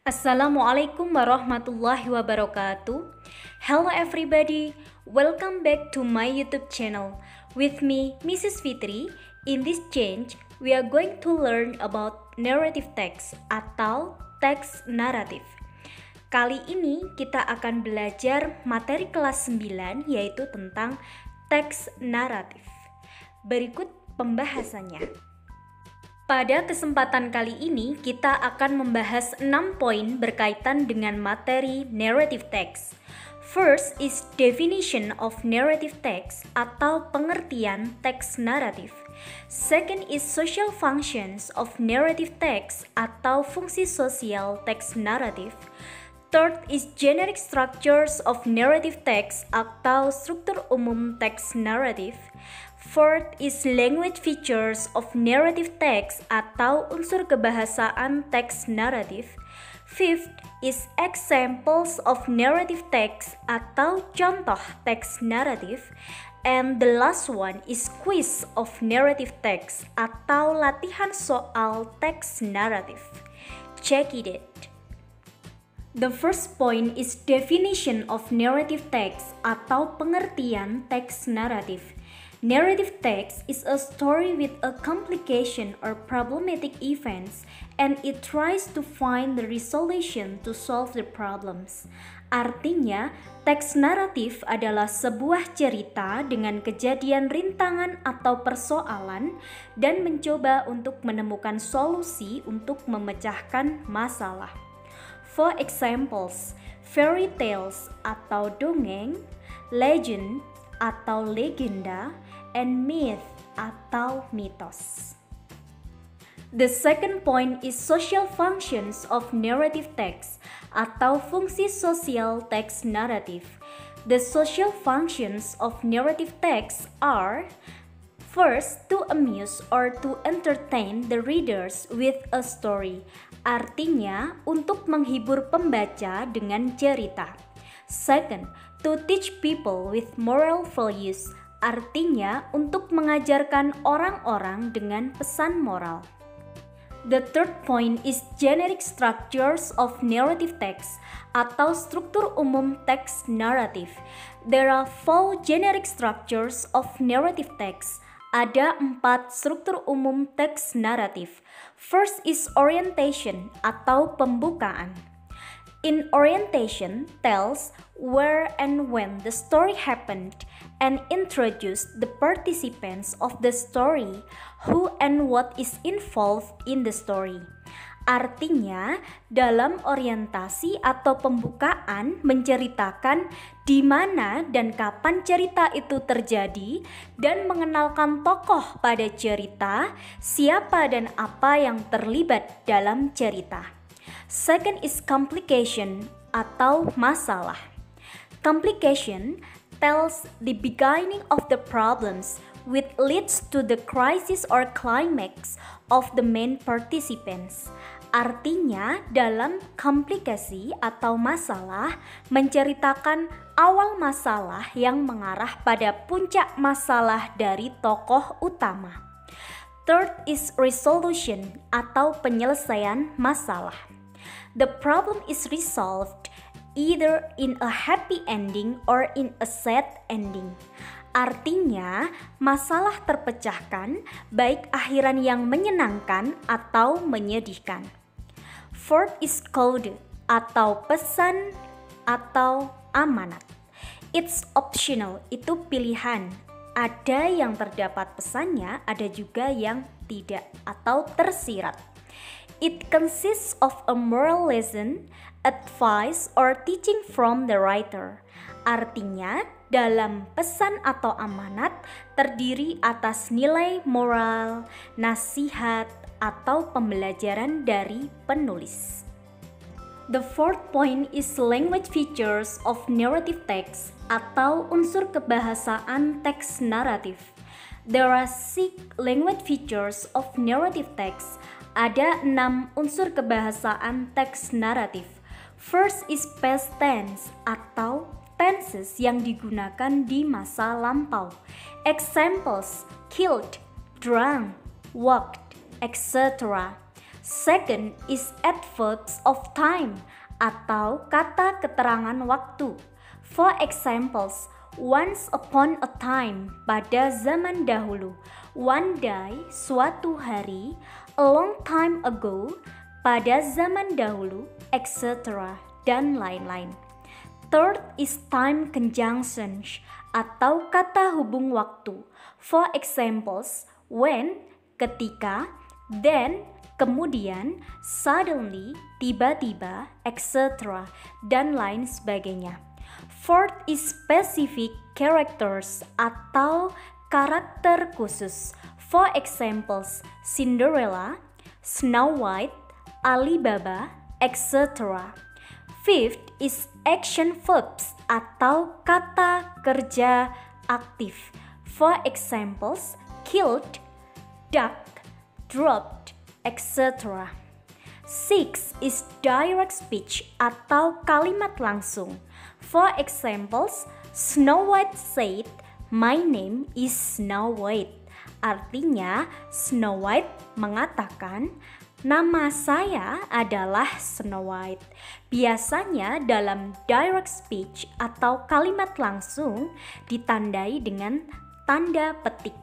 Assalamualaikum warahmatullahi wabarakatuh. Hello everybody, welcome back to my YouTube channel. With me, Mrs. Fitri. In this change, we are going to learn about narrative text atau teks naratif. Kali ini kita akan belajar materi kelas 9 yaitu tentang teks naratif. Berikut pembahasannya. Pada kesempatan kali ini, kita akan membahas 6 poin berkaitan dengan materi narrative text. First is definition of narrative text atau pengertian teks naratif. Second is social functions of narrative text atau fungsi sosial teks naratif. Third is generic structures of narrative text atau struktur umum teks naratif. Fourth is language features of narrative text atau unsur kebahasaan teks naratif. Fifth is examples of narrative text atau contoh teks naratif. And the last one is quiz of narrative text atau latihan soal teks naratif. Check it out. The first point is definition of narrative text atau pengertian teks naratif. Narrative text is a story with a complication or problematic events and it tries to find the resolution to solve the problems. Artinya, teks naratif adalah sebuah cerita dengan kejadian rintangan atau persoalan dan mencoba untuk menemukan solusi untuk memecahkan masalah. For examples, fairy tales atau dongeng, legend atau legenda, and myth atau mitos. The second point is social functions of narrative text atau fungsi sosial teks naratif. The social functions of narrative text are: first, to amuse or to entertain the readers with a story. Artinya, untuk menghibur pembaca dengan cerita. Second, to teach people with moral values. Artinya, untuk mengajarkan orang-orang dengan pesan moral. The third point is generic structures of narrative text atau struktur umum teks naratif. There are 4 generic structures of narrative text. Ada 4 struktur umum teks naratif. First is orientation atau pembukaan. In orientation tells where and when the story happened and introduce the participants of the story, who and what is involved in the story. Artinya, dalam orientasi atau pembukaan menceritakan di mana dan kapan cerita itu terjadi dan mengenalkan tokoh pada cerita, siapa dan apa yang terlibat dalam cerita. Second is complication atau masalah. Complication tells the beginning of the problems which leads to the crisis or climax of the main participants. Artinya, dalam komplikasi atau masalah menceritakan awal masalah yang mengarah pada puncak masalah dari tokoh utama. Third is resolution atau penyelesaian masalah. The problem is resolved either in a happy ending or in a sad ending. Artinya, masalah terpecahkan baik akhiran yang menyenangkan atau menyedihkan. Fourth is code atau pesan atau amanat. It's optional, itu pilihan. Ada yang terdapat pesannya, ada juga yang tidak atau tersirat. It consists of a moral lesson, advice, or teaching from the writer. Artinya, dalam pesan atau amanat terdiri atas nilai moral, nasihat, atau pembelajaran dari penulis. The fourth point is language features of narrative text atau unsur kebahasaan teks naratif. There are 6 language features of narrative text. Ada 6 unsur kebahasaan teks naratif. First is past tense atau tenses yang digunakan di masa lampau. Examples: killed, drunk, walked, etc. Second is adverbs of time atau kata keterangan waktu. For examples, once upon a time, pada zaman dahulu. One day, suatu hari. A long time ago, pada zaman dahulu, etc. dan lain-lain. Third is time conjunctions atau kata hubung waktu. For examples, when, ketika, then, kemudian, suddenly, tiba-tiba, etc. dan lain sebagainya. Fourth is specific characters atau karakter khusus. For examples, Cinderella, Snow White, Alibaba, etc. Fifth is action verbs atau kata kerja aktif. For examples, killed, ducked, dropped, etc. Six is direct speech atau kalimat langsung. For examples, Snow White said, "My name is Snow White." Artinya, Snow White mengatakan, "Nama saya adalah Snow White." Biasanya dalam direct speech atau kalimat langsung ditandai dengan tanda petik.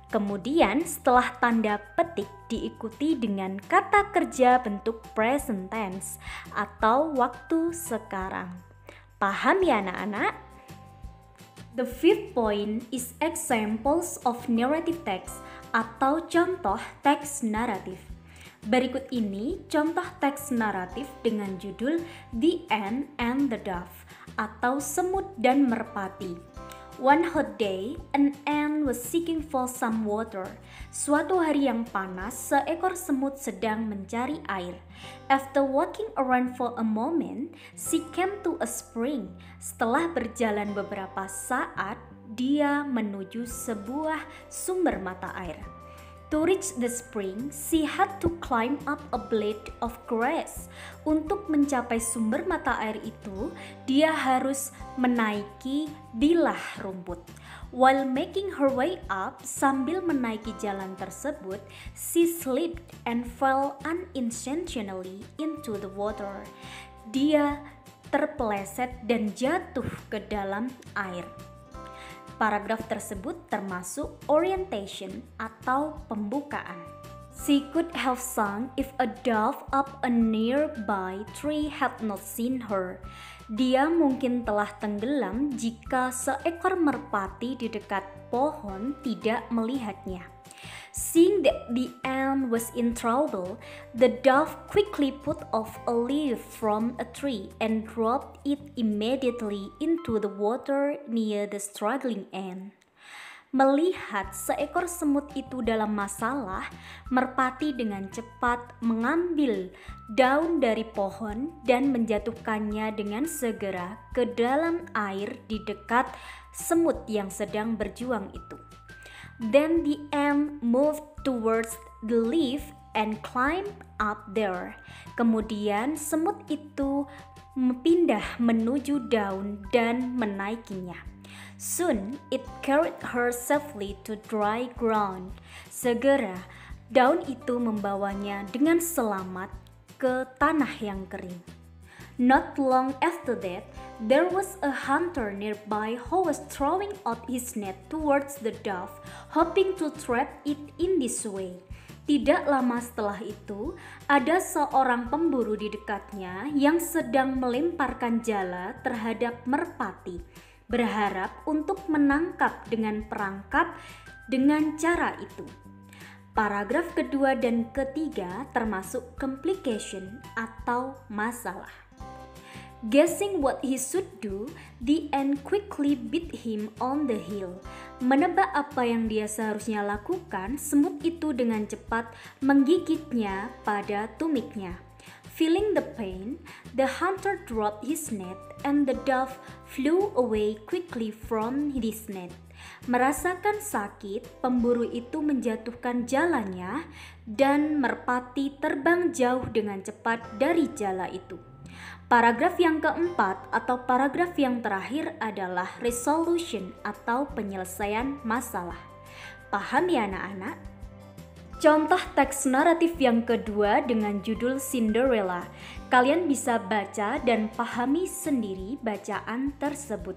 Kemudian setelah tanda petik diikuti dengan kata kerja bentuk present tense atau waktu sekarang. Paham ya anak-anak? The fifth point is examples of narrative text atau contoh teks naratif. Berikut ini contoh teks naratif dengan judul The Ant and the Dove atau Semut dan Merpati. One hot day, an ant was seeking for some water. Suatu hari yang panas, seekor semut sedang mencari air. After walking around for a moment, she came to a spring. Setelah berjalan beberapa saat, dia menuju sebuah sumber mata air. To reach the spring, she had to climb up a blade of grass. Untuk mencapai sumber mata air itu, dia harus menaiki bilah rumput. While making her way up, sambil menaiki jalan tersebut, she slipped and fell unintentionally into the water. Dia terpeleset dan jatuh ke dalam air. Paragraf tersebut termasuk orientation atau pembukaan. She could have sung if a dove up a nearby tree had not seen her. Dia mungkin telah tenggelam jika seekor merpati di dekat pohon tidak melihatnya. Seeing that the ant was in trouble, the dove quickly put off a leaf from a tree and dropped it immediately into the water near the struggling ant. Melihat seekor semut itu dalam masalah, merpati dengan cepat mengambil daun dari pohon dan menjatuhkannya dengan segera ke dalam air di dekat semut yang sedang berjuang itu. Then the ant moved towards the leaf and climbed up there. Kemudian semut itu pindah menuju daun dan menaikinya. Soon it carried her safely to dry ground. Segera daun itu membawanya dengan selamat ke tanah yang kering. Not long after that, there was a hunter nearby who was throwing out his net towards the dove, hoping to trap it in this way. Tidak lama setelah itu, ada seorang pemburu di dekatnya yang sedang melemparkan jala terhadap merpati, berharap untuk menangkap dengan perangkap dengan cara itu. Paragraf kedua dan ketiga termasuk complication atau masalah. Guessing what he should do, the ant quickly beat him on the heel. Menebak apa yang dia seharusnya lakukan, semut itu dengan cepat menggigitnya pada tumiknya. Feeling the pain, the hunter dropped his net and the dove flew away quickly from his net. Merasakan sakit, pemburu itu menjatuhkan jalannya dan merpati terbang jauh dengan cepat dari jala itu. Paragraf yang keempat atau paragraf yang terakhir adalah resolution atau penyelesaian masalah. Paham ya anak-anak? Contoh teks naratif yang kedua dengan judul Cinderella. Kalian bisa baca dan pahami sendiri bacaan tersebut.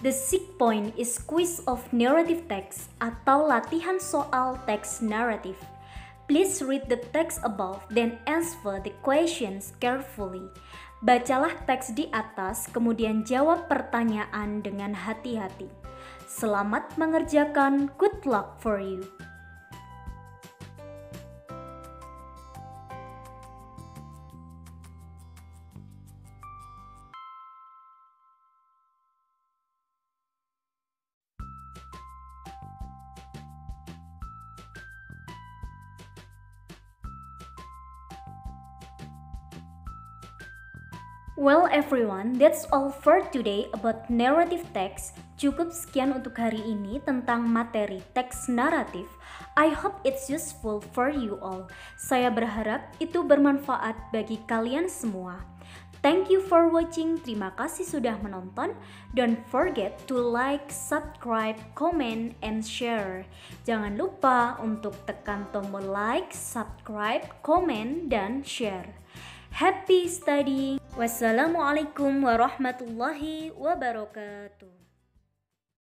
The 6th point is quiz of narrative text atau latihan soal teks naratif. Please read the text above, then answer the questions carefully. Bacalah teks di atas, kemudian jawab pertanyaan dengan hati-hati. Selamat mengerjakan, good luck for you. Well everyone, that's all for today about narrative text. Cukup sekian untuk hari ini tentang materi teks naratif. I hope it's useful for you all. Saya berharap itu bermanfaat bagi kalian semua. Thank you for watching. Terima kasih sudah menonton. Don't forget to like, subscribe, comment, and share. Jangan lupa untuk tekan tombol like, subscribe, comment, dan share. Happy studying. Wassalamualaikum warahmatullahi wabarakatuh.